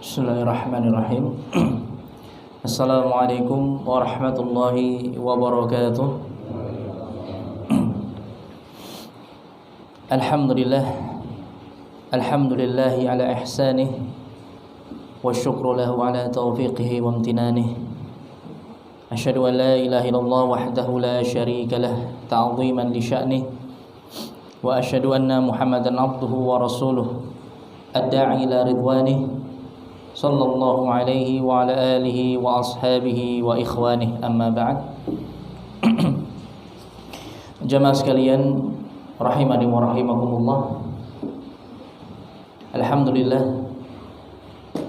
Bismillahirrahmanirrahim. Assalamualaikum warahmatullahi wabarakatuh. Alhamdulillahi ala ihsanih wa syukru lahu ala taufiqihi wa amtinanih. Asyhadu an la ilaha illallah wahdahu la syarika lah ta'ziman li sya'nih wa asyhadu anna Muhammadan abduhu wa rasuluh ad-da'i ila ridwanih sallallahu alaihi wa ala alihi wa ashabihi wa ikhwanih, amma ba'd. Jamaah sekalian rahimani wa rahimakumullah, alhamdulillah,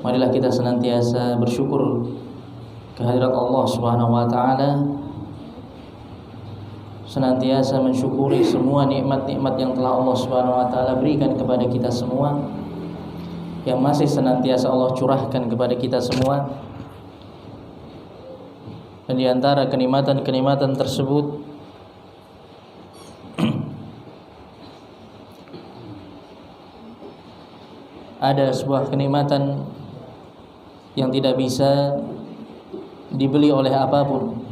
marilah kita senantiasa bersyukur kehadirat Allah Subhanahu wa taala, senantiasa mensyukuri semua nikmat-nikmat yang telah Allah Subhanahu wa taala berikan kepada kita semua, yang masih senantiasa Allah curahkan kepada kita semua. Dan di antara kenikmatan-kenikmatan tersebut ada sebuah kenikmatan yang tidak bisa dibeli oleh apapun,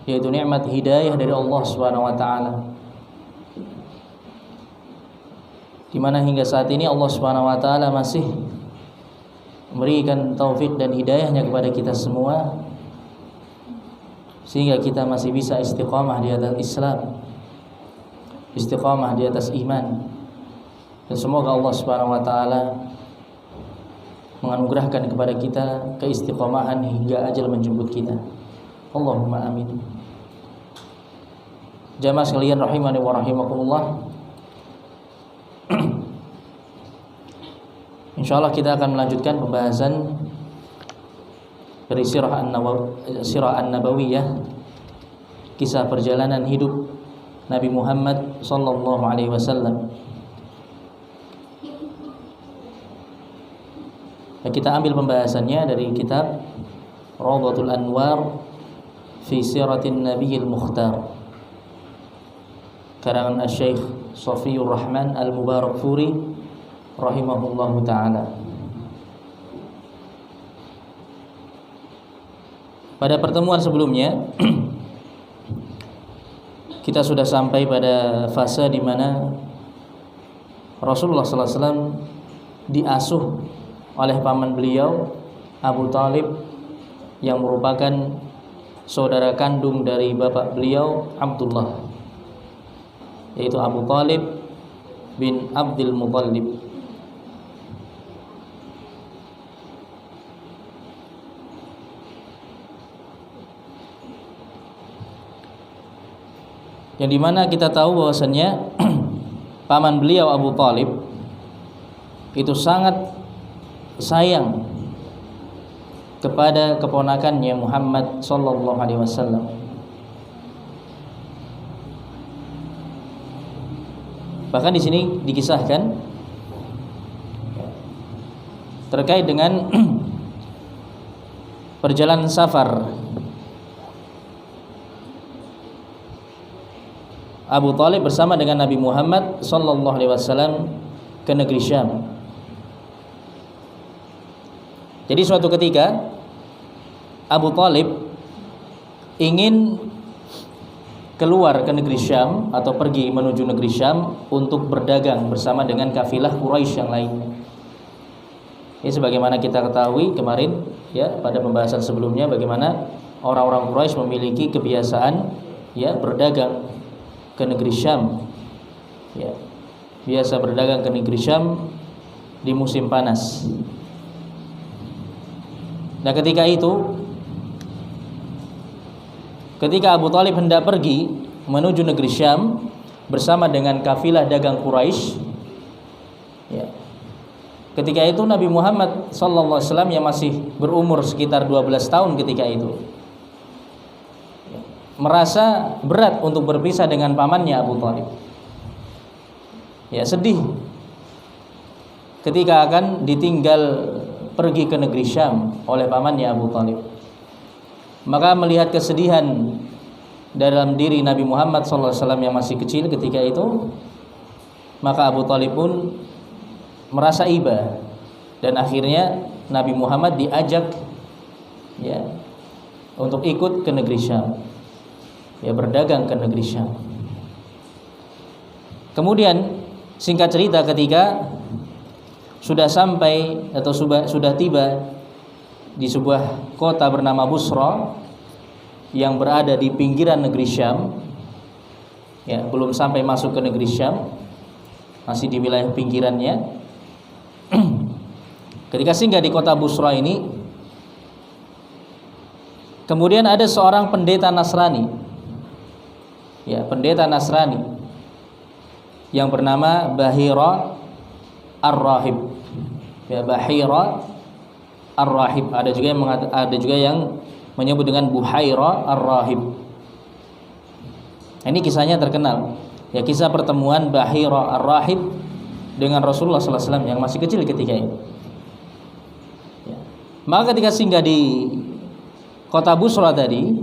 yaitu nikmat hidayah dari Allah Subhanahu wa taala, di mana hingga saat ini Allah Subhanahu wa taala masih memberikan taufik dan hidayahnya kepada kita semua, sehingga kita masih bisa istiqamah di atas Islam, istiqamah di atas iman. Dan semoga Allah Subhanahu wa taala menganugerahkan kepada kita keistiqamahan hingga ajal menjemput kita. Allahumma amin. Jamaah sekalian rahimani wa rahimakumullah, insyaallah kita akan melanjutkan pembahasan dari sirah an-nabawiyah, kisah perjalanan hidup Nabi Muhammad sallallahu alaihi wasallam. Kita ambil pembahasannya dari kitab Rawdatul Anwar fi Siratin Nabiyil Mukhtar, karangan Asy-Syaikh Shafiyur Rahman Al-Mubarakfuri rahimahullahu ta'ala. Pada pertemuan sebelumnya kita sudah sampai pada fase di mana Rasulullah sallallahu alaihi wasallam diasuh oleh paman beliau Abu Thalib, yang merupakan saudara kandung dari bapak beliau Abdullah, yaitu Abu Thalib bin Abdul Muthalib. Yang dimana kita tahu bahwasannya paman beliau Abu Thalib itu sangat sayang kepada keponakannya Muhammad sallallahu alaihi wasallam. Bahkan di sini dikisahkan terkait dengan perjalanan safar Abu Thalib bersama dengan Nabi Muhammad sallallahu alaihi wasallam ke negeri Syam. Jadi suatu ketika Abu Thalib ingin keluar ke negeri Syam atau pergi menuju negeri Syam untuk berdagang bersama dengan kafilah Quraisy yang lainnya. Ini sebagaimana kita ketahui kemarin ya, pada pembahasan sebelumnya, bagaimana orang-orang Quraisy memiliki kebiasaan ya berdagang ke negeri Syam. Ya, biasa berdagang ke negeri Syam di musim panas. Nah, ketika Abu Thalib hendak pergi menuju negeri Syam bersama dengan kafilah dagang Quraisy, ya, ketika itu Nabi Muhammad sallallahu alaihi wasallam yang masih berumur sekitar 12 tahun ketika itu, ya, merasa berat untuk berpisah dengan pamannya Abu Thalib. Ya, sedih ketika akan ditinggal pergi ke negeri Syam oleh pamannya Abu Thalib. Maka melihat kesedihan dalam diri Nabi Muhammad SAW yang masih kecil ketika itu, maka Abu Thalib pun merasa iba dan akhirnya Nabi Muhammad diajak ya untuk ikut ke negeri Syam, ya berdagang ke negeri Syam. Kemudian singkat cerita, ketika sudah sampai atau sudah tiba di sebuah kota bernama Busra yang berada di pinggiran negeri Syam, ya belum sampai masuk ke negeri Syam, masih di wilayah pinggirannya. Ketika singgah di kota Busra ini, kemudian ada seorang pendeta Nasrani, ya pendeta Nasrani yang bernama Bahira Ar-Rahib, ya Bahira Ar-Rahib. Ada juga yang menyebut dengan Buhaira Ar-Rahib. Ini kisahnya terkenal, ya kisah pertemuan Bahira Ar-Rahib dengan Rasulullah SAW yang masih kecil ketika itu. Ya. Maka ketika singgah di kota Busra tadi,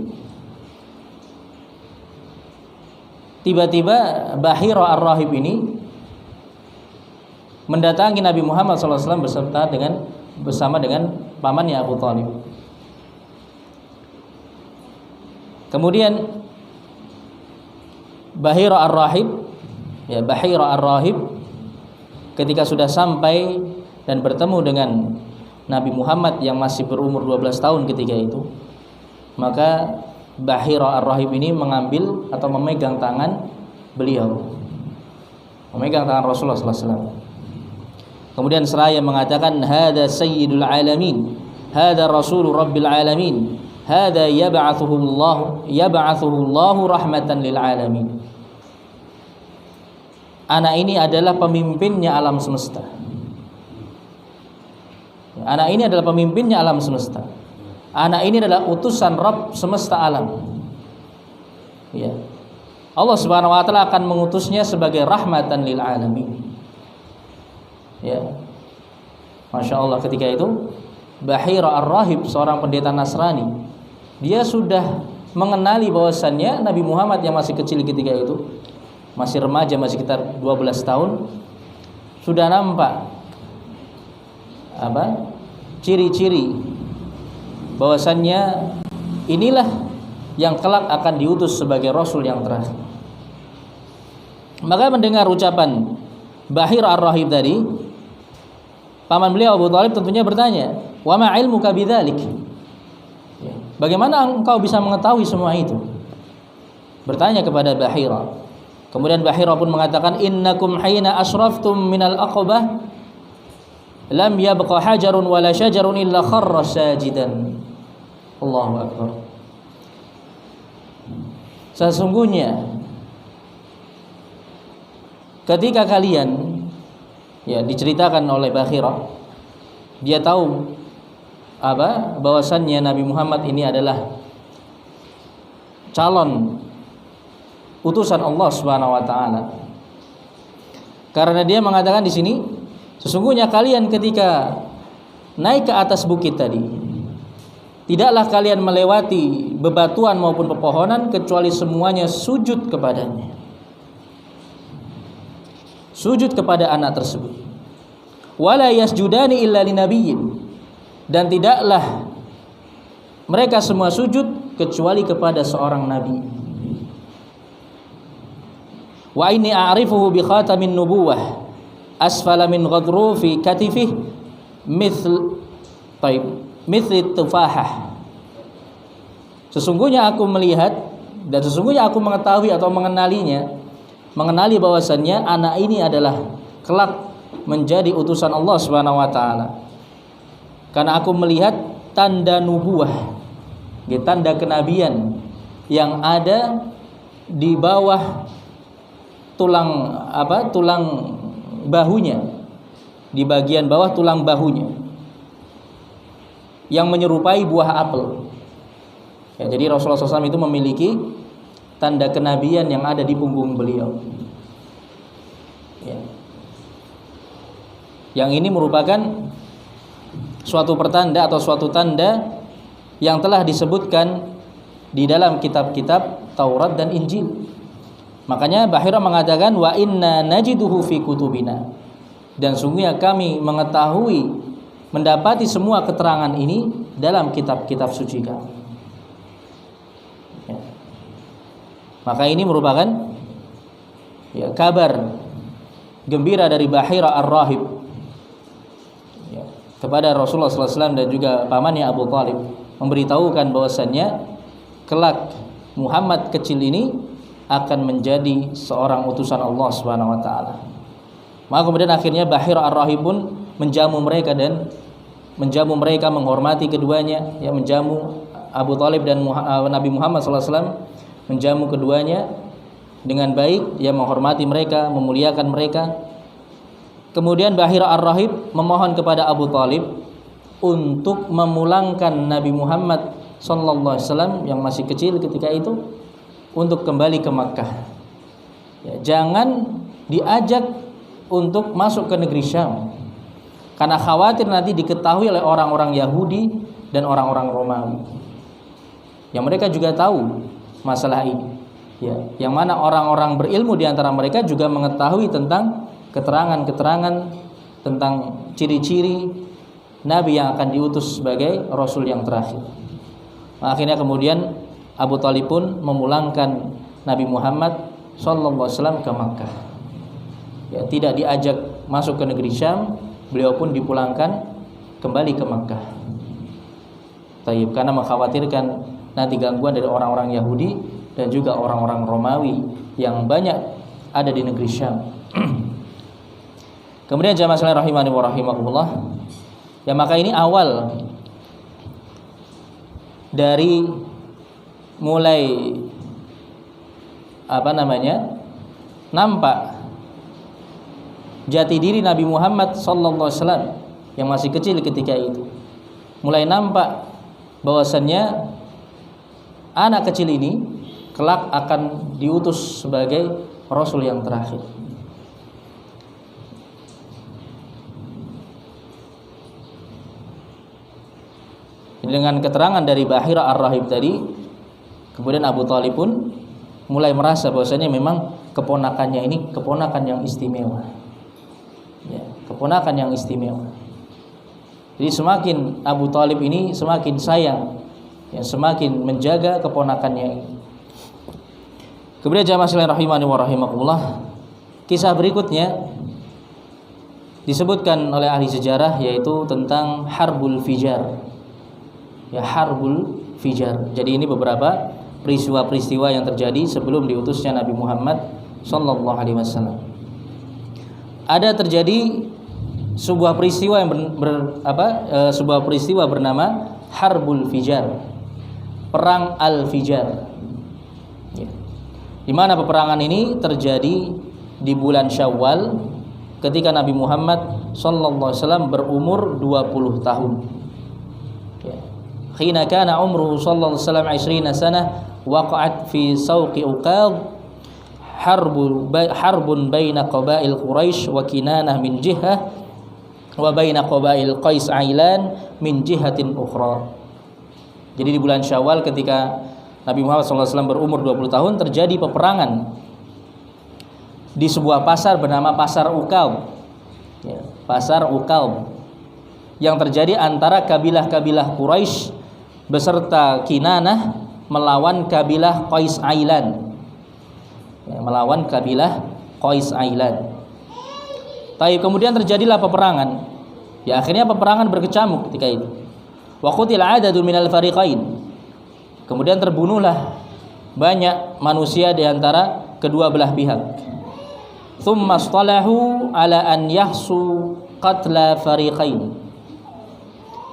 tiba-tiba Bahira Ar-Rahib ini mendatangi Nabi Muhammad SAW bersama dengan pamannya Abu Thalib. Kemudian Bahira Ar-Rahib, ya Bahira Ar-Rahib ketika sudah sampai dan bertemu dengan Nabi Muhammad yang masih berumur 12 tahun ketika itu, maka Bahira Ar-Rahib ini mengambil atau memegang tangan beliau, memegang tangan Rasulullah SAW. Kemudian seraya mengatakan, hada sayyidul alamin, hada rasulur rabbil alamin, hada yab'athuhu Allah rahmatan lil alamin. Anak ini adalah pemimpinnya alam semesta. Anak ini adalah pemimpinnya alam semesta. Anak ini adalah utusan Rabb semesta alam. Ya. Allah Subhanahu wa taala akan mengutusnya sebagai rahmatan lil alamin. Ya. Masya Allah, ketika itu Bahira Ar-Rahib, seorang pendeta Nasrani, dia sudah mengenali bahwasannya Nabi Muhammad yang masih kecil ketika itu, masih remaja, masih sekitar 12 tahun, sudah nampak ciri-ciri bahwasannya inilah yang kelak akan diutus sebagai Rasul yang terakhir. Maka mendengar ucapan Bahira Ar-Rahib tadi, paman beliau Abu Thalib tentunya bertanya, wa ma ilmuka bidzalik? Bagaimana engkau bisa mengetahui semua itu? Bertanya kepada Bahira. Kemudian Bahira pun mengatakan, innakum hina asraftum minal aqabah lam yabqa hajarun wala syajarun illa kharra sajidan. Allahu akbar. Sesungguhnya ketika kalian, ya diceritakan oleh Bahira, dia tahu bahwasannya Nabi Muhammad ini adalah calon utusan Allah Subhanahu wa taala. Karena dia mengatakan di sini, sesungguhnya kalian ketika naik ke atas bukit tadi, tidaklah kalian melewati bebatuan maupun pepohonan kecuali semuanya sujud kepadanya. Sujud kepada anak tersebut. Wala yasjudani illa linabiyyin, dan tidaklah mereka semua sujud kecuali kepada seorang nabi. Wa inni a'rifuhu bi khatamin nubuwah asfala min ghadrufi katifih mithl tufahah. Sesungguhnya aku melihat dan sesungguhnya aku mengetahui atau mengenali bahwasannya anak ini adalah kelak menjadi utusan Allah Subhanahu wa taala. Karena aku melihat tanda nubuwah, tanda kenabian yang ada di bawah tulang bahunya, di bagian bawah tulang bahunya yang menyerupai buah apel. Ya, jadi Rasulullah SAW itu memiliki tanda kenabian yang ada di punggung beliau. Ya. Yang ini merupakan suatu pertanda atau suatu tanda yang telah disebutkan di dalam kitab-kitab Taurat dan Injil. Makanya Bahira mengatakan, wa inna najiduhu fi kutubina, dan sungguhnya kami mengetahui mendapati semua keterangan ini dalam kitab-kitab suci kami. Ya. Maka ini merupakan kabar gembira dari Bahira Ar-Rahib kepada Rasulullah SAW dan juga pamannya Abu Thalib, memberitahukan bahwasannya kelak Muhammad kecil ini akan menjadi seorang utusan Allah Subhanahu wa taala. Maka kemudian akhirnya Bahira Ar-Rahib pun menjamu mereka dan menghormati keduanya, menjamu Abu Thalib dan Nabi Muhammad SAW, menjamu keduanya dengan baik, menghormati mereka, memuliakan mereka. Kemudian Bahira Ar-Rahib memohon kepada Abu Thalib untuk memulangkan Nabi Muhammad SAW yang masih kecil ketika itu untuk kembali ke Makkah. Jangan diajak untuk masuk ke negeri Syam, karena khawatir nanti diketahui oleh orang-orang Yahudi dan orang-orang Romawi. Yang mereka juga tahu masalah ini. Yang mana orang-orang berilmu di antara mereka juga mengetahui tentang keterangan-keterangan tentang ciri-ciri Nabi yang akan diutus sebagai Rasul yang terakhir. Akhirnya kemudian Abu Thalib pun memulangkan Nabi Muhammad SAW ke Makkah. Tidak diajak masuk ke negeri Syam, beliau pun dipulangkan kembali ke Makkah. Karena mengkhawatirkan nanti gangguan dari orang-orang Yahudi dan juga orang-orang Romawi yang banyak ada di negeri Syam. Kemudian jamaah sekalian rahimani wa rahimakumullah, maka ini awal dari mulai nampak jati diri Nabi Muhammad sallallahu alaihi wasallam yang masih kecil ketika itu. Mulai nampak bahwasannya anak kecil ini kelak akan diutus sebagai Rasul yang terakhir. Dengan keterangan dari Bahira Ar-Rahib tadi, kemudian Abu Thalib pun mulai merasa bahwasanya memang keponakannya ini keponakan yang istimewa. Keponakan yang istimewa. Jadi semakin Abu Thalib ini semakin sayang, semakin menjaga keponakannya ini. Kemudian jamaah sekalian rahimani wa rahimakumullah, kisah berikutnya disebutkan oleh ahli sejarah, yaitu tentang Harbul Fijar. Harbul Fijar. Jadi ini beberapa peristiwa-peristiwa yang terjadi sebelum diutusnya Nabi Muhammad sallallahu alaihi wasallam. Ada terjadi sebuah peristiwa yang sebuah peristiwa bernama Harbul Fijar, perang Al-Fijar. Di mana peperangan ini terjadi di bulan Syawal ketika Nabi Muhammad sallallahu alaihi wasallam berumur 20 tahun. Khina kana umruhu sallallahu alaihi wasallam 20 sanah waqa'at fi sawqi Uqad harbun baina qabail Quraisy wa Kinanah min jihah wa baina qabail Qais Ailan min jihatin ukhra. Jadi di bulan Syawal ketika Nabi Muhammad SAW berumur 20 tahun terjadi peperangan di sebuah pasar bernama Pasar Uqad. Pasar Uqad yang terjadi antara kabilah-kabilah Quraisy beserta Kinanah melawan kabilah Qais Ailan. Melawan kabilah Qais Ailan. Kemudian terjadilah peperangan. Akhirnya peperangan berkecamuk ketika itu. Wa qutila adadun minal fariqain. Kemudian terbunuhlah banyak manusia di antara kedua belah pihak. Tsumma istalahu ala an yahsu qatla fariqain.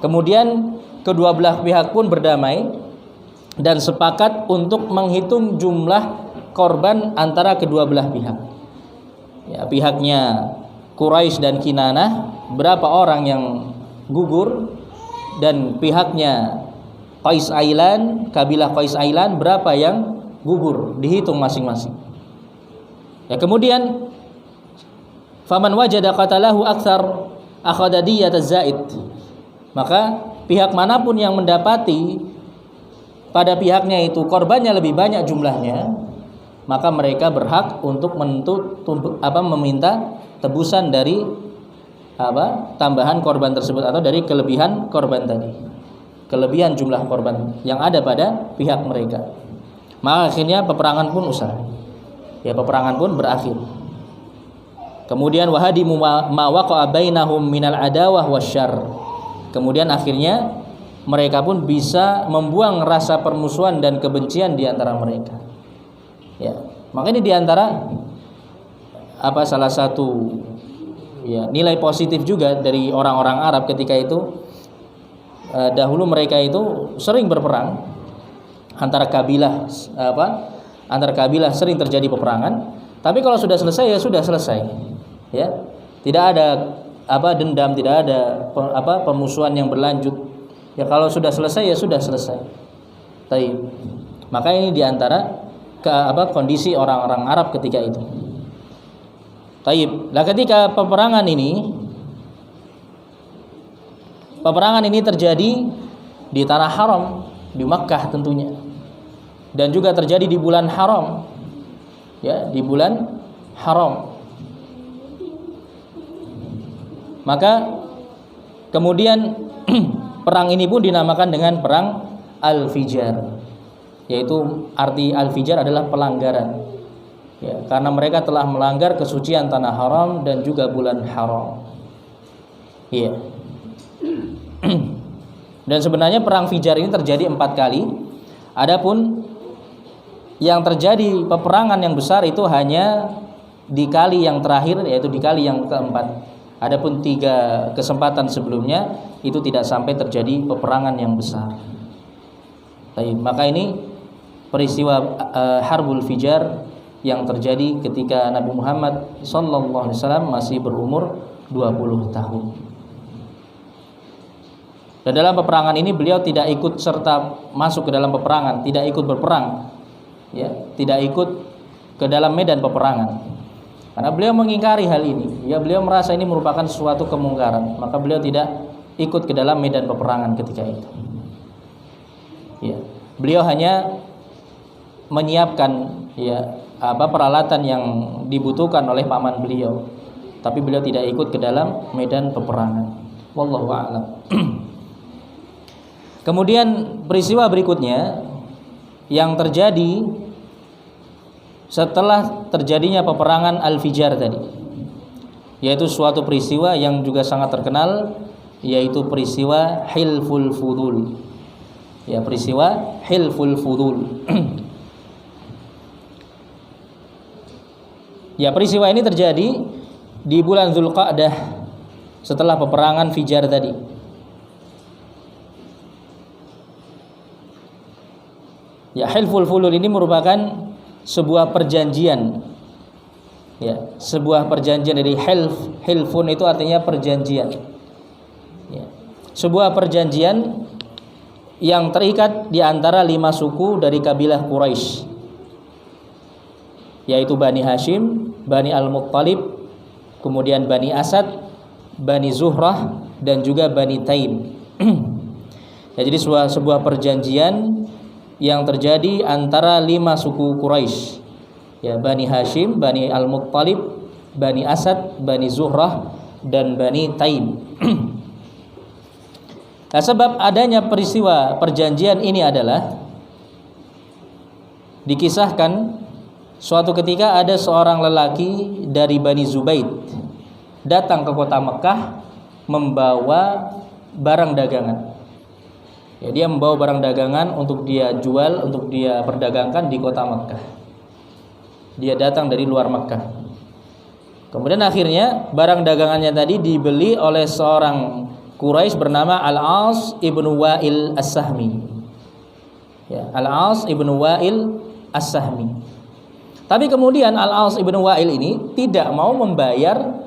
Kemudian kedua belah pihak pun berdamai dan sepakat untuk menghitung jumlah korban antara kedua belah pihak. Pihaknya Quraisy dan Kinanah berapa orang yang gugur, dan pihaknya Qais Ailan, kabilah Qais Ailan berapa yang gugur, dihitung masing-masing. Kemudian faman wajada qatalahu aktsar akhadha diyat az-zaid. Maka pihak manapun yang mendapati pada pihaknya itu korbannya lebih banyak jumlahnya, maka mereka berhak untuk meminta tebusan dari tambahan korban tersebut atau dari kelebihan korban tadi, kelebihan jumlah korban yang ada pada pihak mereka. Maka akhirnya peperangan pun usai, ya peperangan pun berakhir. Kemudian wahadimu ma waqa'a bainahum minal adawah wasyarr. Kemudian akhirnya mereka pun bisa membuang rasa permusuhan dan kebencian di antara mereka. Ya, maka ini di antara salah satu ya nilai positif juga dari orang-orang Arab ketika itu. Dahulu mereka itu sering berperang antar kabilah, antar kabilah sering terjadi peperangan. Tapi kalau sudah selesai ya sudah selesai, ya tidak ada dendam, tidak ada permusuhan yang berlanjut. Ya kalau sudah selesai ya sudah selesai. Baik. Maka ini diantara kondisi orang-orang Arab ketika itu. Baik. Nah ketika peperangan ini terjadi di tanah haram, di Makkah tentunya, dan juga terjadi di bulan haram, ya di bulan haram. Maka kemudian perang ini pun dinamakan dengan perang Al-Fijar, yaitu arti Al-Fijar adalah pelanggaran, ya karena mereka telah melanggar kesucian tanah haram dan juga bulan haram. Iya. Dan sebenarnya perang Fijar ini terjadi 4 kali. Adapun yang terjadi peperangan yang besar itu hanya di kali yang terakhir, yaitu di kali yang keempat. Adapun 3 kesempatan sebelumnya itu tidak sampai terjadi peperangan yang besar. Maka ini peristiwa Harbul Fijar yang terjadi ketika Nabi Muhammad SAW masih berumur 20 tahun. Dan dalam peperangan ini beliau tidak ikut serta masuk ke dalam peperangan, tidak ikut berperang, ya, tidak ikut ke dalam medan peperangan. Karena beliau mengingkari hal ini, ya beliau merasa ini merupakan suatu kemungkaran, maka beliau tidak ikut ke dalam medan peperangan ketika itu. Ya, beliau hanya menyiapkan ya peralatan yang dibutuhkan oleh paman beliau, tapi beliau tidak ikut ke dalam medan peperangan. Wallahu a'lam. Kemudian peristiwa berikutnya yang terjadi setelah terjadinya peperangan Al-Fijar tadi, yaitu suatu peristiwa yang juga sangat terkenal, yaitu peristiwa Hilful Fudul. Ya, peristiwa Hilful Fudul. Ya, peristiwa ini terjadi di bulan Dzulqa'dah setelah peperangan Fijar tadi. Ya, Hilful Fudul ini merupakan sebuah perjanjian. Ya, sebuah perjanjian dari hilfun itu artinya perjanjian. Ya, sebuah perjanjian yang terikat di antara 5 suku dari kabilah Quraisy, yaitu Bani Hashim, Bani Al-Muttalib, kemudian Bani Asad, Bani Zuhrah, dan juga Bani Taim. Ya, jadi sebuah perjanjian yang terjadi antara 5 suku Quraisy, ya Bani Hashim, Bani Al-Muttalib, Bani Asad, Bani Zuhrah, dan Bani Taim. Nah, sebab adanya peristiwa perjanjian ini adalah dikisahkan suatu ketika ada seorang lelaki dari Bani Zubaid datang ke kota Mekah membawa barang dagangan. Ya, dia membawa barang dagangan untuk dia jual, untuk dia perdagangkan di kota Mekah. Dia datang dari luar Mekah. Kemudian akhirnya barang dagangannya tadi dibeli oleh seorang Quraisy bernama Al-As ibnu Wa'il As-Sahmi. Ya, Al-As ibnu Wa'il As-Sahmi. Tapi kemudian Al-As ibnu Wa'il ini tidak mau membayar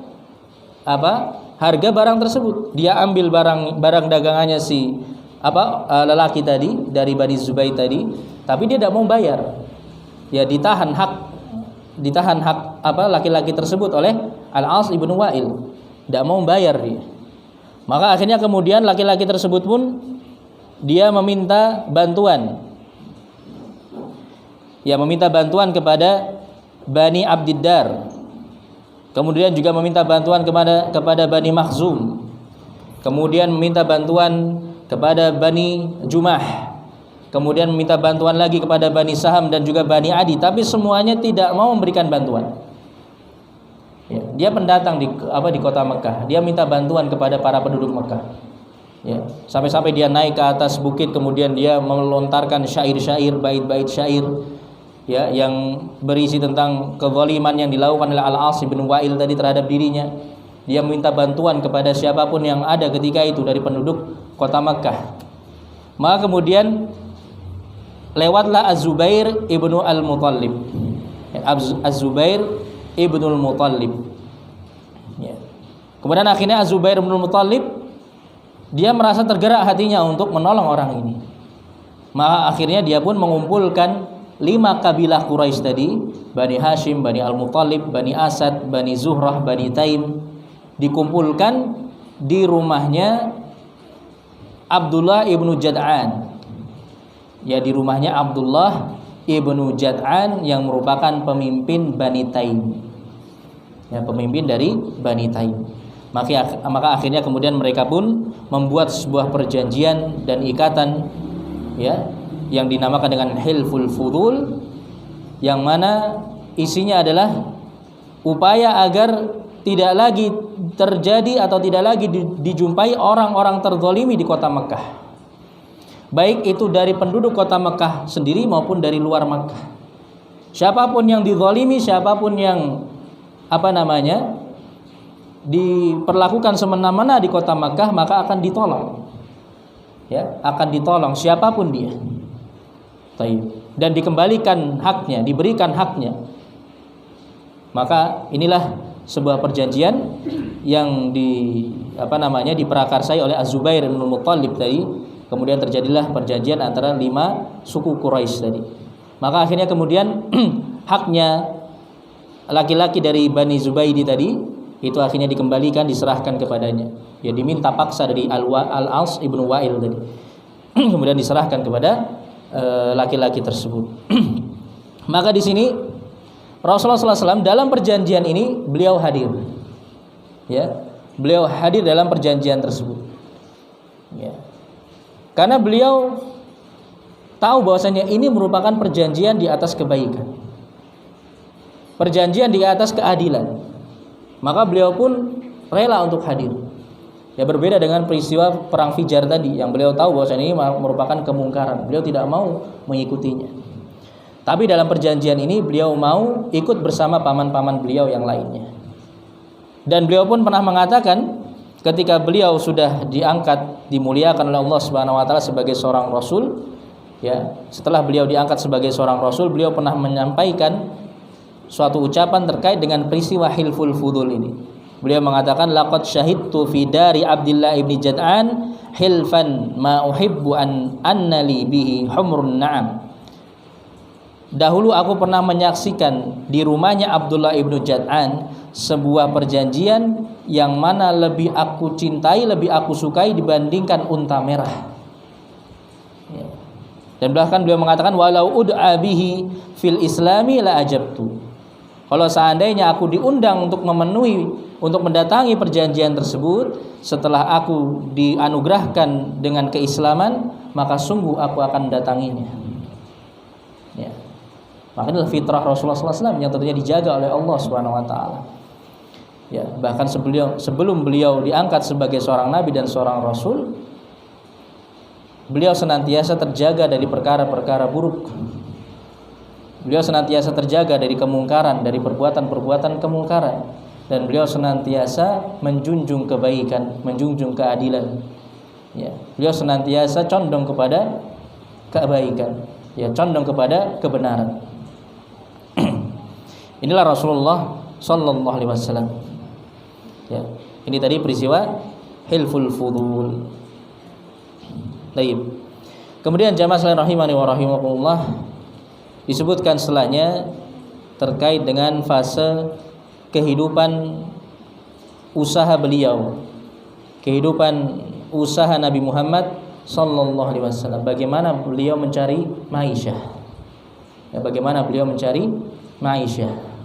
harga barang tersebut. Dia ambil barang dagangannya si lelaki tadi dari Bani Zubaid tadi, tapi dia tidak mau bayar. Ya, ditahan hak laki-laki tersebut oleh Al-As ibnu Wa'il, tidak mau bayar dia. Maka akhirnya kemudian laki-laki tersebut pun dia meminta bantuan. Ya, meminta bantuan kepada Bani Abdiddar. Kemudian juga meminta bantuan kepada Bani Makhzum. Kemudian meminta bantuan kepada Bani Jumah. Kemudian meminta bantuan lagi kepada Bani Saham dan juga Bani Adi, tapi semuanya tidak mau memberikan bantuan. Ya, dia pendatang di kota Mekah. Dia minta bantuan kepada para penduduk Mekah. Ya, sampai-sampai dia naik ke atas bukit, kemudian dia melontarkan syair-syair, bait-bait syair, ya, yang berisi tentang kezaliman yang dilakukan oleh Al-As bin Wa'il tadi terhadap dirinya. Dia meminta bantuan kepada siapapun yang ada ketika itu dari penduduk kota Makkah. Maka kemudian lewatlah Az-Zubair ibnu Al-Muttalib. Az-Zubair ibnu Al-Muttalib. Ya. Kemudian akhirnya Az-Zubair ibnu Al-Muttalib dia merasa tergerak hatinya untuk menolong orang ini. Maka akhirnya dia pun mengumpulkan 5 kabilah Quraisy tadi, Bani Hashim, Bani Al-Muttalib, Bani Asad, Bani Zuhrah, Bani Taim, dikumpulkan di rumahnya Abdullah ibnu Jad'an. Ya, di rumahnya Abdullah ibnu Jad'an yang merupakan pemimpin Bani Taim. Ya, pemimpin dari Bani Taim. Maka akhirnya kemudian mereka pun membuat sebuah perjanjian dan ikatan, ya, yang dinamakan dengan Hilful Fudul, yang mana isinya adalah upaya agar tidak lagi terjadi atau tidak lagi dijumpai orang-orang terzalimi di kota Mekah, baik itu dari penduduk kota Mekah sendiri maupun dari luar Mekah. Siapapun yang dizalimi, siapapun yang diperlakukan semena-mena di kota Mekah, maka akan ditolong, ya, akan ditolong siapapun dia. Dan dikembalikan haknya, diberikan haknya. Maka inilah sebuah perjanjian yang diprakarsai oleh Az-Zubair bin Muttalib tadi. Kemudian terjadilah perjanjian antara 5 suku Quraisy tadi. Maka akhirnya kemudian haknya laki-laki dari Bani Zubaidi tadi itu akhirnya dikembalikan, diserahkan kepadanya. Ya, diminta paksa dari Al-As ibnu Wa'il tadi. Kemudian diserahkan kepada laki-laki tersebut. Maka di sini Rasulullah SAW dalam perjanjian ini beliau hadir. Ya, beliau hadir dalam perjanjian tersebut. Ya. Karena beliau tahu bahwasanya ini merupakan perjanjian di atas kebaikan. Perjanjian di atas keadilan. Maka beliau pun rela untuk hadir. Ya, berbeda dengan peristiwa perang Fijar tadi yang beliau tahu bahwasanya ini merupakan kemungkaran. Beliau tidak mau mengikutinya. Tapi dalam perjanjian ini beliau mau ikut bersama paman-paman beliau yang lainnya. Dan beliau pun pernah mengatakan ketika beliau sudah diangkat, dimuliakan oleh Allah Subhanahu wa taala sebagai seorang rasul, ya, setelah beliau diangkat sebagai seorang rasul, beliau pernah menyampaikan suatu ucapan terkait dengan peristiwa Hilful Fudul ini. Beliau mengatakan, laqad syahidtu fi dari Abdullah ibni Jad'an hilfan ma uhibbu anna li bihi humrun na'am. Dahulu aku pernah menyaksikan di rumahnya Abdullah ibnu Jad'an sebuah perjanjian yang mana lebih aku cintai, lebih aku sukai dibandingkan unta merah. Dan bahkan beliau mengatakan, walau ud'a bihi fil islami la ajabtu. Kalau seandainya aku diundang untuk mendatangi perjanjian tersebut setelah aku dianugerahkan dengan keislaman, maka sungguh aku akan mendatanginya. Ya. Maka inilah fitrah Rasulullah SAW yang tentunya dijaga oleh Allah Subhanahu Wa Taala. Ya, bahkan sebelum beliau diangkat sebagai seorang nabi dan seorang rasul, beliau senantiasa terjaga dari perkara-perkara buruk. Beliau senantiasa terjaga dari kemungkaran, dari perbuatan-perbuatan kemungkaran, dan beliau senantiasa menjunjung kebaikan, menjunjung keadilan. Ya, beliau senantiasa condong kepada kebaikan, ya, condong kepada kebenaran. Inilah Rasulullah Sallallahu Alaihi Wasallam. Ya, ini tadi peristiwa Hilful Fudul. Baik. Kemudian jamaah sekalian rahimani wa rahimakumullah, disebutkan setelahnya terkait dengan fase kehidupan usaha beliau, kehidupan usaha Nabi Muhammad Sallallahu Alaihi Wasallam. Bagaimana beliau mencari ma'isyah, ya, bagaimana beliau mencari ma'isyah.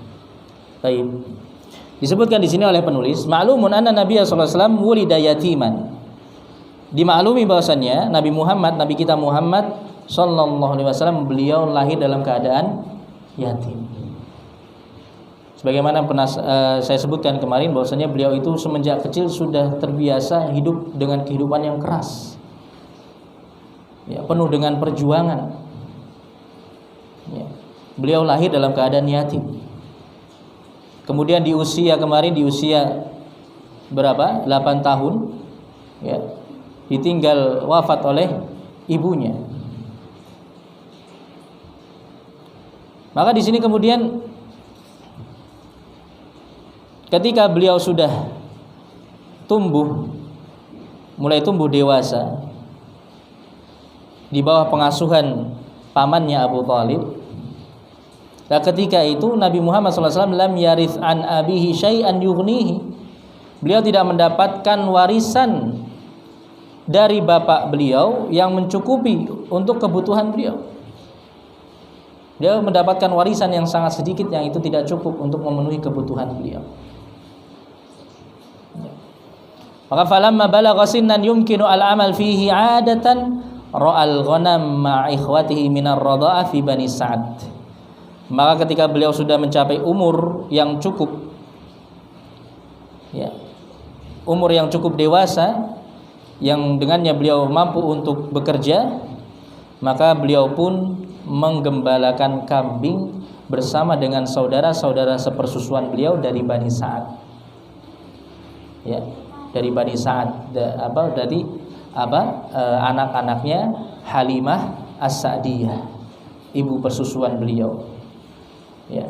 Baik. Disebutkan di sini oleh penulis, ma'lumun anna Nabiya sallallahu alaihi wasallam wulida yatiman. Dimaklumi bahwasannya Nabi kita Muhammad sallallahu alaihi wasallam beliau lahir dalam keadaan yatim. Sebagaimana pernah saya sebutkan kemarin bahwasanya beliau itu semenjak kecil sudah terbiasa hidup dengan kehidupan yang keras. Ya, penuh dengan perjuangan. Ya. Beliau lahir dalam keadaan yatim. Kemudian di usia berapa? 8 tahun, ya, ditinggal wafat oleh ibunya. Maka di sini kemudian ketika beliau sudah mulai tumbuh dewasa di bawah pengasuhan pamannya Abu Thalib. Nah, ketika itu Nabi Muhammad SAW lam yarith an abihi syai'an yughnihi. Beliau tidak mendapatkan warisan dari bapak beliau yang mencukupi untuk kebutuhan beliau. Dia mendapatkan warisan yang sangat sedikit yang itu tidak cukup untuk memenuhi kebutuhan beliau. Maka falamma balagha sinnan yumkinu al-amal fihi 'adatan ra'al ghanam ma'a ikhwatihi minar radha'ah fi Bani Sa'ad. Maka ketika beliau sudah mencapai umur yang cukup, ya, umur yang cukup dewasa, yang dengannya beliau mampu untuk bekerja, maka beliau pun menggembalakan kambing bersama dengan saudara-saudara sepersusuan beliau dari Bani Sa'ad. Ya, dari Bani Sa'ad, anak-anaknya Halimah As-Sa'diyah, ibu persusuan beliau. Ya.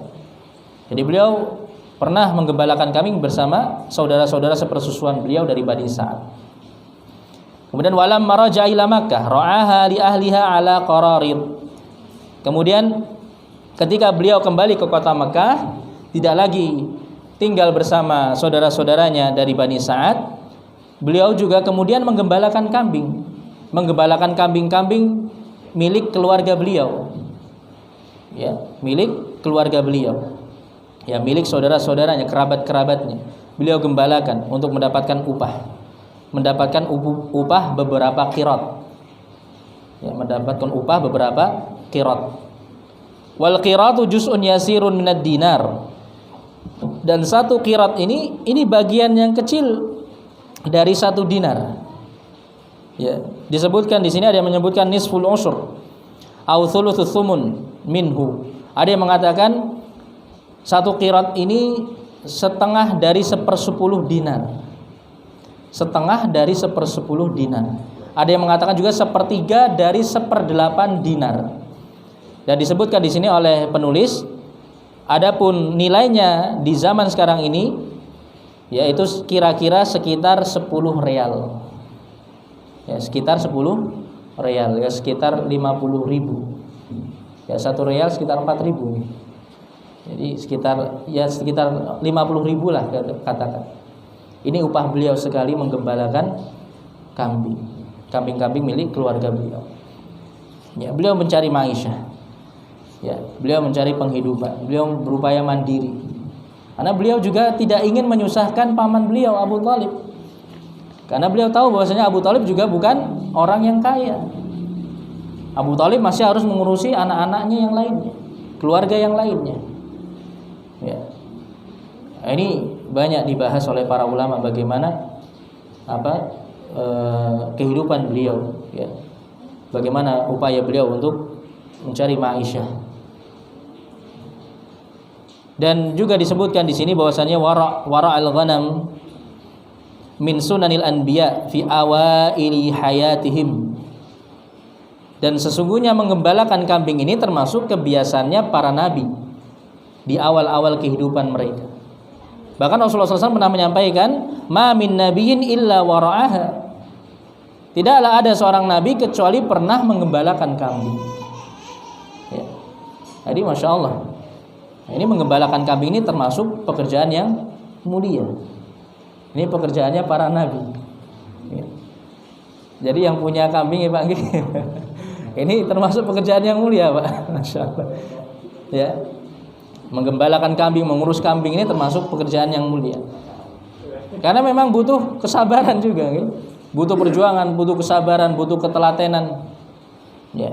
Jadi beliau pernah menggembalakan kambing bersama saudara-saudara sepersusuan beliau dari Bani Sa'ad. Kemudian walam maraja ila Makkah ra'aha li ahliha ala qararid. Kemudian ketika beliau kembali ke kota Makkah, tidak lagi tinggal bersama saudara-saudaranya dari Bani Sa'ad. Beliau juga kemudian menggembalakan kambing-kambing milik keluarga beliau. Ya, milik keluarga beliau. Ya, milik saudara-saudaranya, kerabat-kerabatnya. Beliau gembalakan untuk mendapatkan upah. Mendapatkan upah beberapa qirat. Ya, mendapatkan upah beberapa qirat. Wal qiratu juz'un yasirun minad dinar. Dan satu qirat ini bagian yang kecil dari 1 dinar. Ya, disebutkan di sini ada yang menyebutkan nisful usyr au thuluthus sumun minhu. Ada yang mengatakan 1 qirat ini setengah dari 1/10 dinar. Setengah dari 1/10 dinar. Ada yang mengatakan juga 1/3 dari 1/8 dinar. Dan disebutkan di sini oleh penulis, adapun nilainya di zaman sekarang ini yaitu kira-kira sekitar 10 real. Ya, sekitar 10 real, ya sekitar 50.000. Ya, 1 real sekitar 4.000. Jadi sekitar 50.000 lah katakan. Ini upah beliau sekali menggembalakan kambing-kambing milik keluarga beliau. Ya, beliau mencari ma'isyah. Ya, beliau mencari penghidupan. Beliau berupaya mandiri. Karena beliau juga tidak ingin menyusahkan paman beliau Abu Thalib. Karena beliau tahu bahwasanya Abu Thalib juga bukan orang yang kaya. Abu Thalib masih harus mengurusi anak-anaknya yang lainnya, keluarga yang lainnya. Ya. Ini banyak dibahas oleh para ulama bagaimana kehidupan beliau, ya. Bagaimana upaya beliau untuk mencari ma'isyah. Dan juga disebutkan di sini bahwasanya wara al-ghanam min sunanil anbiya fi awaili hayatihim. Dan sesungguhnya menggembalakan kambing ini termasuk kebiasaannya para nabi di awal-awal kehidupan mereka. Bahkan Rasulullah SAW pernah menyampaikan, ma min nabiyyin illa wara'aha. Tidaklah ada seorang nabi kecuali pernah menggembalakan kambing. Ya. Jadi Masya Allah, ini menggembalakan kambing ini termasuk pekerjaan yang mulia. Ini pekerjaannya para nabi. Ya. Jadi yang punya kambing ya Pak, ini termasuk pekerjaan yang mulia Pak. Masya Allah. Ya. Menggembalakan kambing, mengurus kambing ini termasuk pekerjaan yang mulia. Karena memang butuh kesabaran juga, gitu. Butuh perjuangan, butuh kesabaran, butuh ketelatenan. Ya.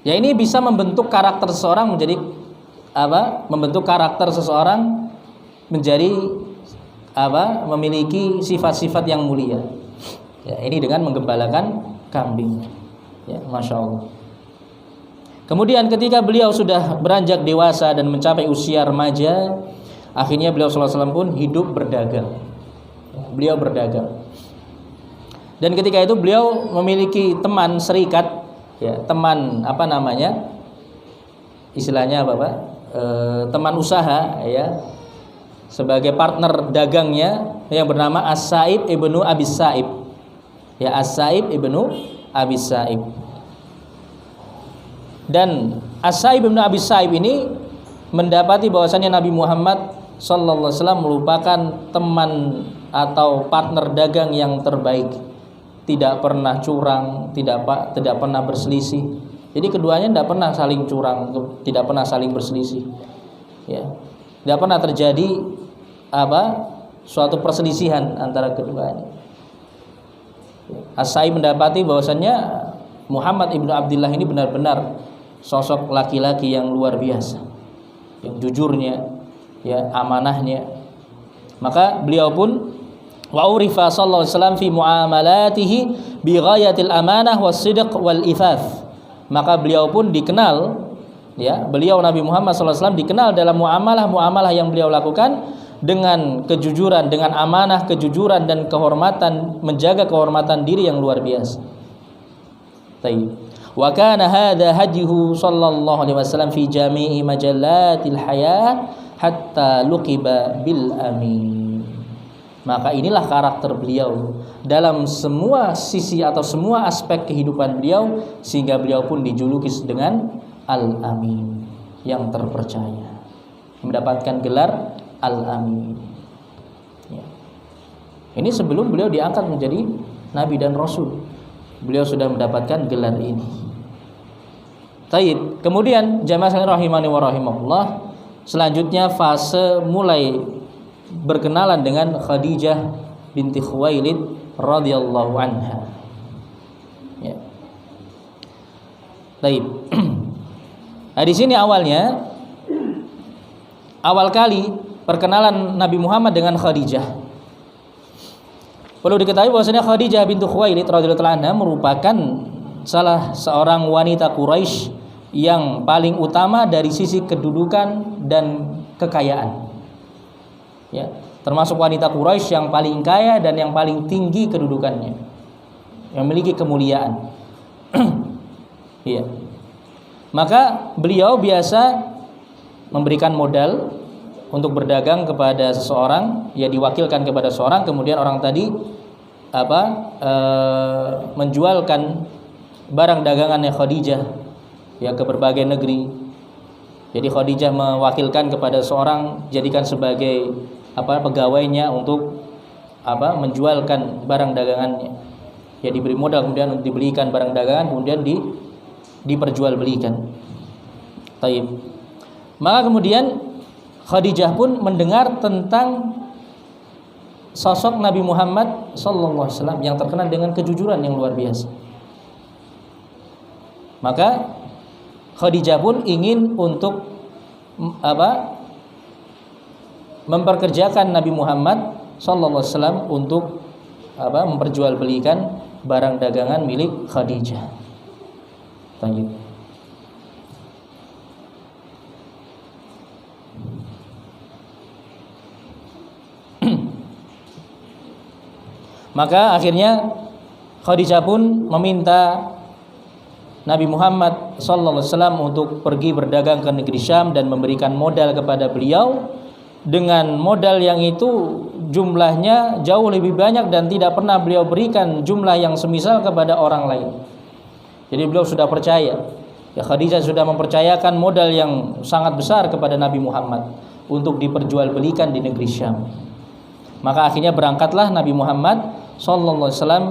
Ya, ini bisa membentuk karakter seseorang menjadi apa? Membentuk karakter seseorang menjadi apa? Memiliki sifat-sifat yang mulia. Ya, ini dengan menggembalakan kambing. Ya, Masya Allah. Kemudian ketika beliau sudah beranjak dewasa dan mencapai usia remaja, akhirnya beliau sallallahu alaihi wasallam pun hidup berdagang. Beliau berdagang. Dan ketika itu beliau memiliki teman serikat, ya, teman apa namanya? Istilahnya apa, Pak? Teman usaha, ya. Sebagai partner dagangnya yang bernama As-Sa'ib ibnu Abi Sa'ib. Ya, As-Sa'ib ibnu Abi Sa'ib. Dan As-Sa'ib bin Abi Sa'ib ini mendapati bahwasannya Nabi Muhammad sallallahu alaihi wasallam merupakan teman atau partner dagang yang terbaik. Tidak pernah curang, tidak pernah berselisih. Jadi keduanya tidak pernah saling curang, tidak pernah saling berselisih. Ya. Tidak pernah terjadi suatu perselisihan antara keduanya. As-Sa'ib mendapati bahwasannya Muhammad ibnu Abdullah ini benar-benar sosok laki-laki yang luar biasa, yang jujurnya, ya, amanahnya. Maka beliau pun wa urifa sallallahu alaihi wasallam fi muamalatihi bi ghayatil amanah was-sidq wal ifaf. Maka beliau pun dikenal, ya, beliau Nabi Muhammad sallallahu alaihi wasallam dikenal dalam muamalah yang beliau lakukan dengan kejujuran, dengan amanah, kejujuran dan kehormatan, menjaga kehormatan diri yang luar biasa. Baik. Wa kana hadza hajjuhu sallallahu alaihi wasallam fi jami'i majallatil hayat hatta luqiba bil amin. Maka inilah karakter beliau dalam semua sisi atau semua aspek kehidupan beliau, sehingga beliau pun dijuluki dengan Al-Amin, yang terpercaya, mendapatkan gelar Al-Amin. Ya. Ini sebelum beliau diangkat menjadi Nabi dan Rasul, beliau sudah mendapatkan gelar ini. Taib. Kemudian jamaah sekalian rahimani wa rahimakumullah, selanjutnya fase mulai berkenalan dengan Khadijah binti Khuwailid radhiyallahu anha. Ya. Taib. Nah, di sini awal kali perkenalan Nabi Muhammad dengan Khadijah. Perlu diketahui bahwasanya Khadijah binti Khuwailid radhiyallahu anha merupakan salah seorang wanita Quraisy yang paling utama dari sisi kedudukan dan kekayaan. Ya, termasuk wanita Quraisy yang paling kaya dan yang paling tinggi kedudukannya, yang memiliki kemuliaan. Iya. Maka beliau biasa memberikan modal untuk berdagang kepada seseorang, ya, diwakilkan kepada seorang, kemudian orang tadi menjualkan barang dagangannya Khadijah, ya, ke berbagai negeri. Jadi Khadijah mewakilkan kepada seorang, jadikan sebagai pegawainya untuk menjualkan barang dagangannya. Ya, diberi modal, kemudian dibelikan barang dagangan, kemudian diperjualbelikan. Taib. Maka kemudian Khadijah pun mendengar tentang sosok Nabi Muhammad sallallahu alaihi wasallam yang terkenal dengan kejujuran yang luar biasa. Maka Khadijah pun ingin untuk memperkerjakan Nabi Muhammad sallallahu alaihi wasallam untuk memperjualbelikan barang dagangan milik Khadijah. Lanjut. Maka akhirnya Khadijah pun meminta Nabi Muhammad sallallahu alaihi wasallam untuk pergi berdagang ke negeri Syam dan memberikan modal kepada beliau, dengan modal yang itu jumlahnya jauh lebih banyak dan tidak pernah beliau berikan jumlah yang semisal kepada orang lain. Jadi beliau sudah percaya, ya, Khadijah sudah mempercayakan modal yang sangat besar kepada Nabi Muhammad untuk diperjualbelikan di negeri Syam. Maka akhirnya berangkatlah Nabi Muhammad sallallahu alaihi wasallam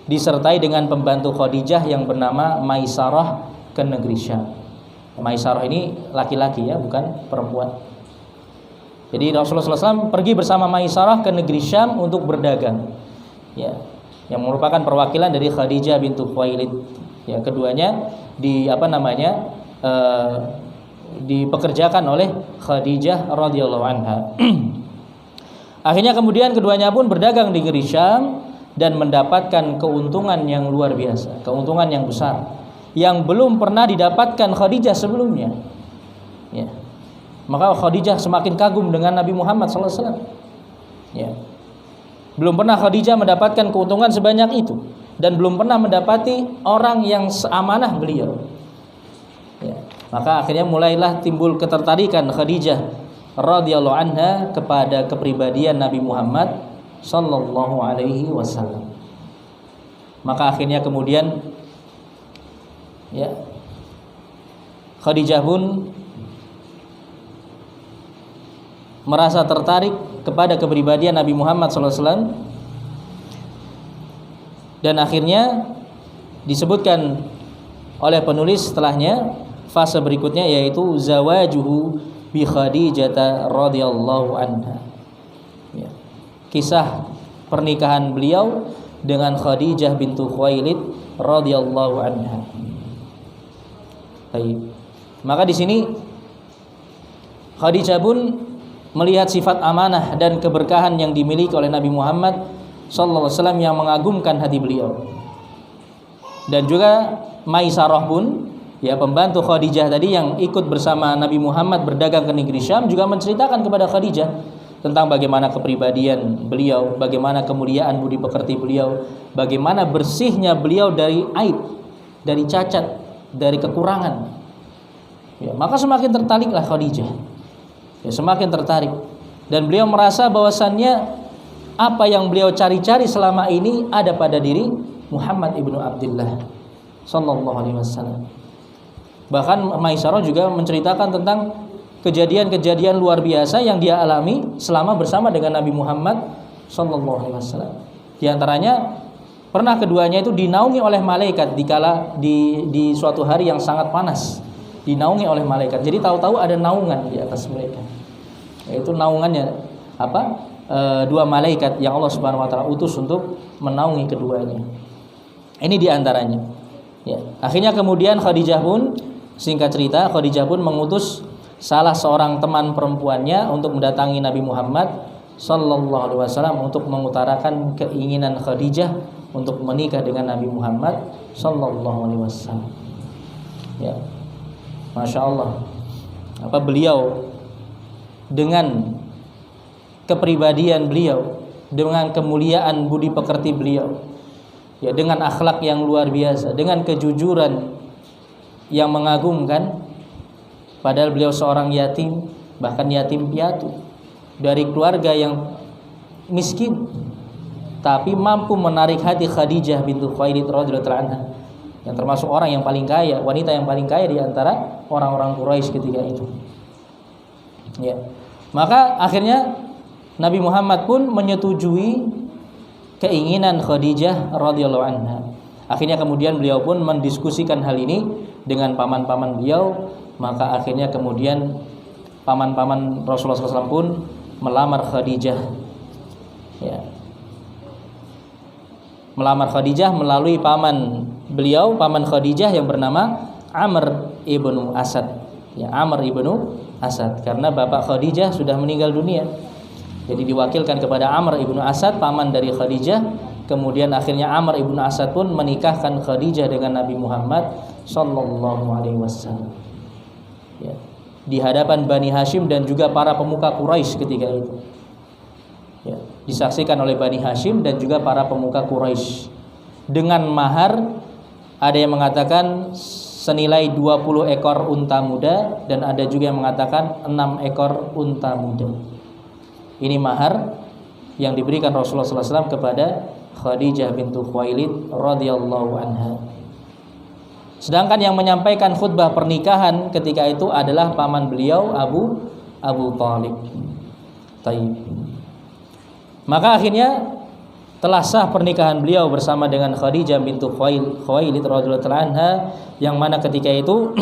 disertai dengan pembantu Khadijah yang bernama Maisarah ke negeri Syam. Maisarah ini laki-laki ya, bukan perempuan. Jadi Rasulullah SAW pergi bersama Maisarah ke negeri Syam untuk berdagang. Ya, yang merupakan perwakilan dari Khadijah bintu Khuwailid. Ya, keduanya dipekerjakan oleh Khadijah radhiyallahu anha. Akhirnya kemudian keduanya pun berdagang di negeri Syam dan mendapatkan keuntungan yang luar biasa, keuntungan yang besar yang belum pernah didapatkan Khadijah sebelumnya. Ya. Maka Khadijah semakin kagum dengan Nabi Muhammad SAW. Ya. Belum pernah Khadijah mendapatkan keuntungan sebanyak itu dan belum pernah mendapati orang yang seamanah beliau. Ya. Maka akhirnya mulailah timbul ketertarikan Khadijah radhiyallahu anha kepada kepribadian Nabi Muhammad sallallahu alaihi wasallam. Maka akhirnya kemudian ya Khadijah pun merasa tertarik kepada kepribadian Nabi Muhammad sallallahu alaihi wasallam, dan akhirnya disebutkan oleh penulis setelahnya fase berikutnya, yaitu zawajuhu bi Khadijah radhiyallahu anha. Ya. Kisah pernikahan beliau dengan Khadijah bintu Khuwailid radhiyallahu anha. Baik. Maka di sini Khadijah pun melihat sifat amanah dan keberkahan yang dimiliki oleh Nabi Muhammad sallallahu alaihi wasallam yang mengagumkan hati beliau. Dan juga Maisarah pun, ya, pembantu Khadijah tadi yang ikut bersama Nabi Muhammad berdagang ke negeri Syam, juga menceritakan kepada Khadijah tentang bagaimana kepribadian beliau, bagaimana kemuliaan budi pekerti beliau, bagaimana bersihnya beliau dari aib, dari cacat, dari kekurangan. Ya, maka semakin tertariklah Khadijah. Ya, semakin tertarik, dan beliau merasa bahwasannya apa yang beliau cari-cari selama ini ada pada diri Muhammad ibnu Abdullah sallallahu alaihi wasallam. Bahkan Maisarah juga menceritakan tentang kejadian-kejadian luar biasa yang dia alami selama bersama dengan Nabi Muhammad sallallahu alaihi wasallam. Di antaranya pernah keduanya itu dinaungi oleh malaikat dikala di suatu hari yang sangat panas. Dinaungi oleh malaikat. Jadi tahu-tahu ada naungan di atas mereka. Yaitu naungannya dua malaikat yang Allah Subhanahu wa taala utus untuk menaungi keduanya. Ini di antaranya. Ya. Akhirnya kemudian Khadijah pun, singkat cerita, Khadijah pun mengutus salah seorang teman perempuannya untuk mendatangi Nabi Muhammad sallallahu alaihi wasallam untuk mengutarakan keinginan Khadijah untuk menikah dengan Nabi Muhammad sallallahu alaihi wasallam. Ya. Masya Allah, beliau dengan kepribadian beliau, dengan kemuliaan budi pekerti beliau, ya, dengan akhlak yang luar biasa, dengan kejujuran yang mengagumkan, padahal beliau seorang yatim, bahkan yatim piatu dari keluarga yang miskin, tapi mampu menarik hati Khadijah bintu Khuwailid radhiyallahu anha, yang termasuk orang yang paling kaya, wanita yang paling kaya di antara orang-orang Quraisy ketika itu. Ya. Maka akhirnya Nabi Muhammad pun menyetujui keinginan Khadijah radhiyallahu anha. Akhirnya kemudian beliau pun mendiskusikan hal ini dengan paman-paman beliau. Maka akhirnya kemudian paman-paman Rasulullah SAW pun melamar Khadijah. Ya. Melamar Khadijah melalui paman beliau, paman Khadijah yang bernama Amr ibnu Asad. Ya, Amr ibnu Asad, karena bapak Khadijah sudah meninggal dunia. Jadi diwakilkan kepada Amr ibnu Asad, paman dari Khadijah. Kemudian akhirnya Amr ibnu Asad pun menikahkan Khadijah dengan Nabi Muhammad sallallahu alaihi wasallam. Ya, di hadapan Bani Hashim dan juga para pemuka Quraisy ketika itu. Ya, disaksikan oleh Bani Hashim dan juga para pemuka Quraisy dengan mahar, ada yang mengatakan senilai 20 ekor unta muda, dan ada juga yang mengatakan 6 ekor unta muda. Ini mahar yang diberikan Rasulullah SAW kepada Khadijah bintu Khuwailid radhiyallahu anha. Sedangkan yang menyampaikan khutbah pernikahan ketika itu adalah paman beliau Abu Thalib. Taib. Maka akhirnya telah sah pernikahan beliau bersama dengan Khadijah bintu Khuwailid radhiyallahu anha, yang mana ketika itu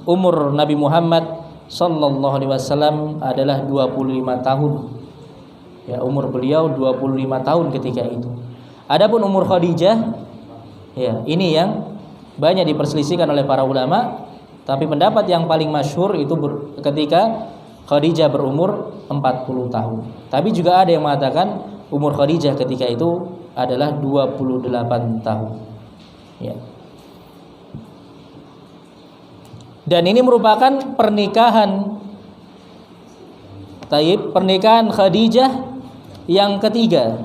umur Nabi Muhammad sallallahu alaihi wasallam adalah 25 tahun. Ya, umur beliau 25 tahun ketika itu. Adapun umur Khadijah, ya, ini yang banyak diperselisihkan oleh para ulama, tapi pendapat yang paling masyhur itu ketika Khadijah berumur 40 tahun. Tapi juga ada yang mengatakan umur Khadijah ketika itu adalah 28 tahun. Ya. Dan ini merupakan pernikahan Khadijah yang ketiga.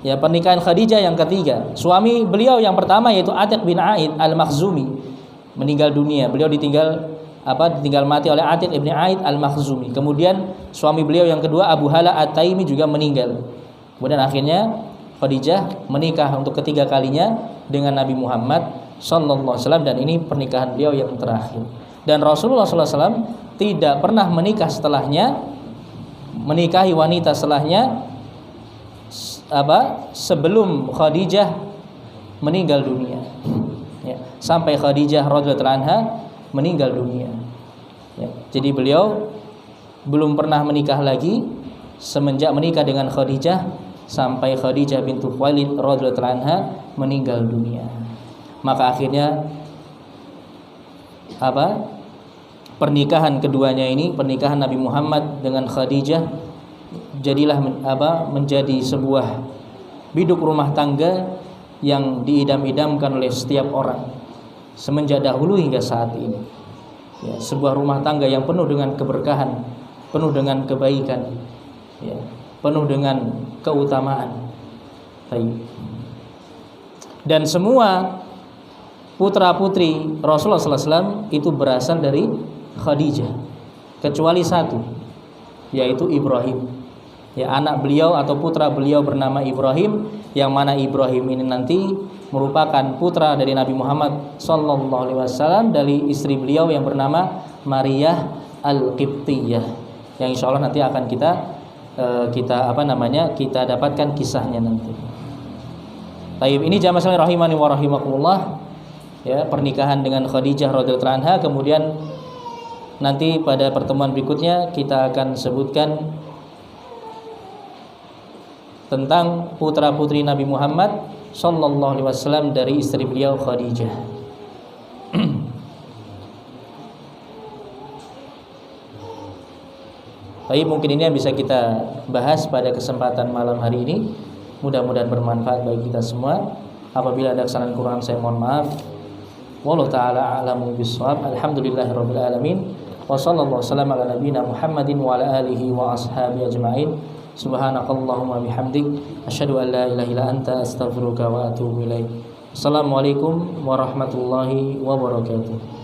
Ya, pernikahan Khadijah yang ketiga. Suami beliau yang pertama yaitu Atiq bin Aid Al-Makhzumi meninggal dunia. Beliau ditinggal mati oleh Atiq bin Aid Al-Makhzumi. Kemudian suami beliau yang kedua Abu Hala At-Taimi juga meninggal. Kemudian akhirnya Khadijah menikah untuk ketiga kalinya dengan Nabi Muhammad sallallahu alaihi wasallam, dan ini pernikahan beliau yang terakhir. Dan Rasulullah sallallahu alaihi wasallam tidak pernah menikah setelahnya, menikahi wanita setelahnya sebelum Khadijah meninggal dunia. Ya, sampai Khadijah radhiyallahu anha meninggal dunia. Ya, jadi beliau belum pernah menikah lagi semenjak menikah dengan Khadijah sampai Khadijah bintu Khuwailid radhiyallahu anha meninggal dunia. Maka akhirnya pernikahan keduanya ini, pernikahan Nabi Muhammad dengan Khadijah, jadilah menjadi sebuah biduk rumah tangga yang diidam-idamkan oleh setiap orang semenjak dahulu hingga saat ini. Ya, sebuah rumah tangga yang penuh dengan keberkahan, penuh dengan kebaikan, ya, penuh dengan keutamaan. Dan semua putra-putri Rasulullah sallallahu alaihi wasallam itu berasal dari Khadijah, kecuali satu, yaitu Ibrahim. Ya, anak beliau atau putra beliau bernama Ibrahim, yang mana Ibrahim ini nanti merupakan putra dari Nabi Muhammad sallallahu alaihi wasallam dari istri beliau yang bernama Maryah Al-Qibtiyah, yang insyaallah nanti akan kita dapatkan kisahnya nanti. Baik, ini jamaah sekalian rahimani wa rahimakumullah. Ya, pernikahan dengan Khadijah radhiyallahu anha. Kemudian nanti pada pertemuan berikutnya kita akan sebutkan tentang putra-putri Nabi Muhammad sallallahu alaihi wasallam dari istri beliau Khadijah. Baik, mungkin ini yang bisa kita bahas pada kesempatan malam hari ini. Mudah-mudahan bermanfaat bagi kita semua. Apabila ada kesalahan kurang saya mohon maaf. Wallahu ta'ala a'lamu bissawab. Alhamdulillahirabbil alamin. Wa sallallahu wasallam ala nabiyyina Muhammadin wa ala alihi wa ashabihi ajma'in. Subhanakallahumma bihamdik asyhadu an la ilaha illa anta astaghfiruka wa atubu ilaik. Assalamualaikum warahmatullahi wabarakatuh.